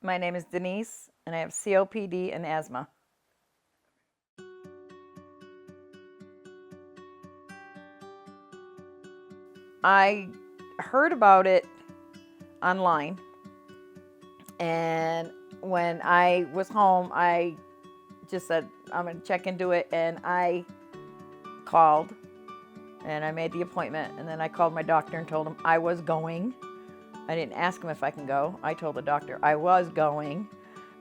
My name is Denise, and I have COPD and asthma. I heard about it online, and when I was home, I just said, I'm going to check into it, and I called, and I made the appointment, and then I called my doctor and told him I was going. I didn't ask him if I can go. I told the doctor I was going,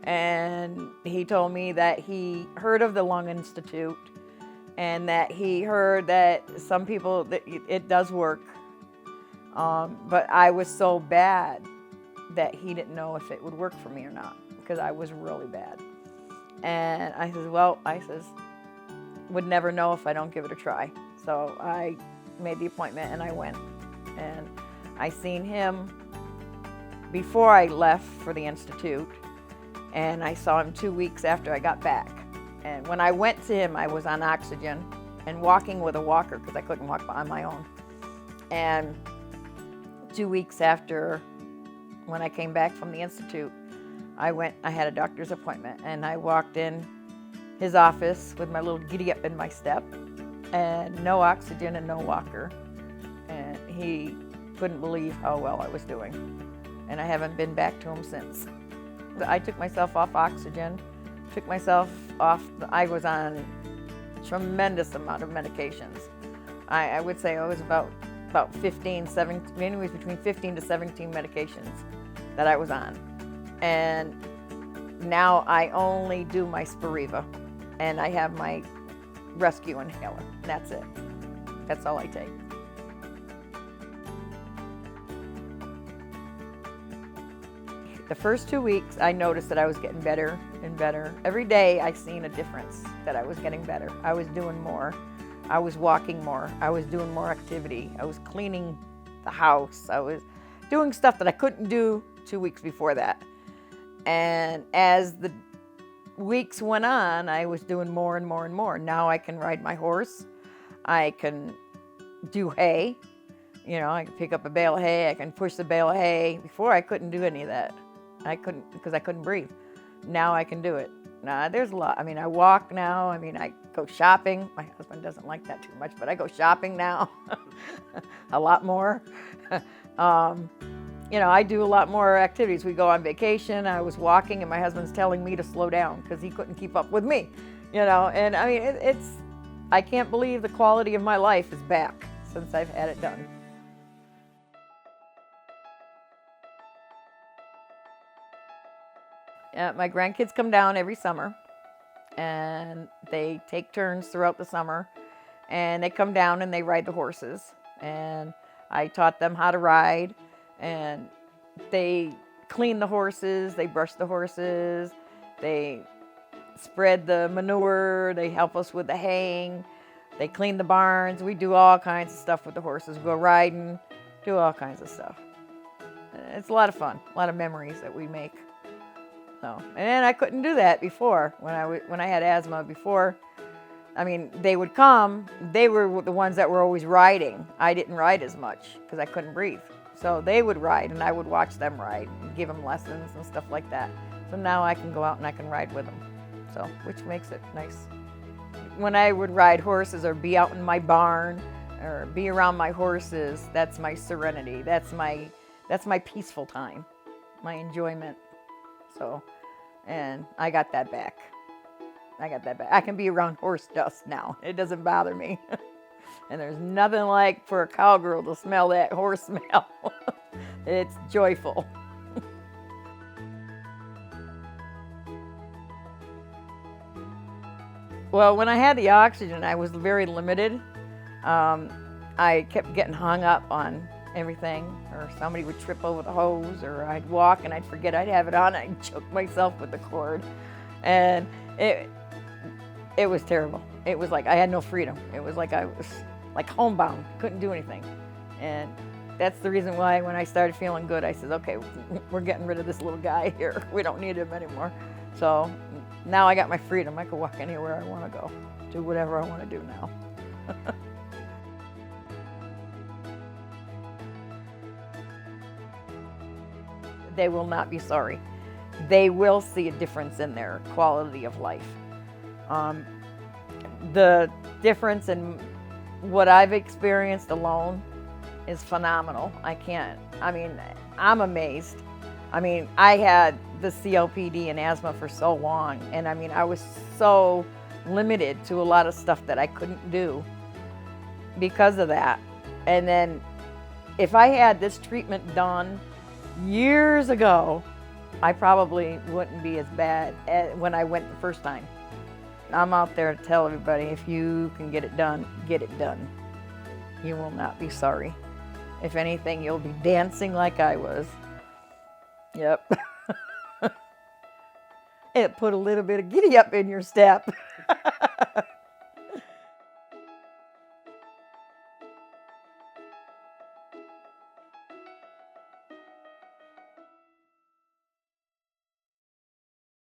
and he told me that he heard of the Lung Institute and that he heard that some people, that it does work, but I was so bad that he didn't know if it would work for me or not, because I was really bad. And I says, well, would never know if I don't give it a try. So I made the appointment and I went, and I seen him before I left for the Institute, and I saw him 2 weeks after I got back. And when I went to him, I was on oxygen and walking with a walker because I couldn't walk on my own. And 2 weeks after, when I came back from the Institute, I had a doctor's appointment, and I walked in his office with my little giddy up in my step and no oxygen and no walker. And he couldn't believe how well I was doing. And I haven't been back to him since. I took myself off oxygen, I was on a tremendous amount of medications. I would say I was about 15, 17, anyways, between 15 to 17 medications that I was on. And now I only do my Spiriva, and I have my rescue inhaler. That's it. That's all I take. The first 2 weeks, I noticed that I was getting better and better. Every day, I seen a difference, that I was getting better. I was doing more. I was walking more. I was doing more activity. I was cleaning the house. I was doing stuff that I couldn't do 2 weeks before that. And as the weeks went on, I was doing more and more and more. Now I can ride my horse. I can do hay. You know, I can pick up a bale of hay. I can push the bale of hay. Before, I couldn't do any of that. I couldn't, because I couldn't breathe. Now I can do it. Now, there's a lot. I mean, I walk now. I mean, I go shopping. My husband doesn't like that too much, but I go shopping now a lot more. You know, I do a lot more activities. We go on vacation. I was walking, and my husband's telling me to slow down because he couldn't keep up with me. You know, and I mean, I can't believe the quality of my life is back since I've had it done. My grandkids come down every summer, and they take turns throughout the summer, and they come down and they ride the horses, and I taught them how to ride, and they clean the horses, they brush the horses, they spread the manure, they help us with the haying, they clean the barns. We do all kinds of stuff with the horses. We go riding, do all kinds of stuff. It's a lot of fun, a lot of memories that we make. So, and I couldn't do that before when I had asthma before. I mean, they would come. They were the ones that were always riding. I didn't ride as much because I couldn't breathe. So they would ride, and I would watch them ride and give them lessons and stuff like that. So now I can go out and I can ride with them. So, which makes it nice. When I would ride horses or be out in my barn or be around my horses, that's my serenity. That's my peaceful time, my enjoyment. So, and I got that back. I can be around horse dust now. It doesn't bother me. And there's nothing like for a cowgirl to smell that horse smell. It's joyful. Well, when I had the oxygen, I was very limited. I kept getting hung up on everything, or somebody would trip over the hose, or I'd walk and I'd forget I'd have it on. I'd choke myself with the cord, and it was terrible. It was like I had no freedom. It was like I was like homebound, couldn't do anything. And that's the reason why when I started feeling good, I said, okay, we're getting rid of this little guy here. We don't need him anymore. So now I got my freedom. I can walk anywhere I want to go, do whatever I want to do now. They will not be sorry. they will see a difference in their quality of life. The difference in what I've experienced alone is phenomenal. I'm amazed. I had the COPD and asthma for so long, and I was so limited to a lot of stuff that I couldn't do because of that. And then if I had this treatment done years ago, I probably wouldn't be as bad as when I went the first time. I'm out there to tell everybody, if you can get it done, get it done. You will not be sorry. If anything, you'll be dancing like I was. Yep. It put a little bit of giddy up in your step.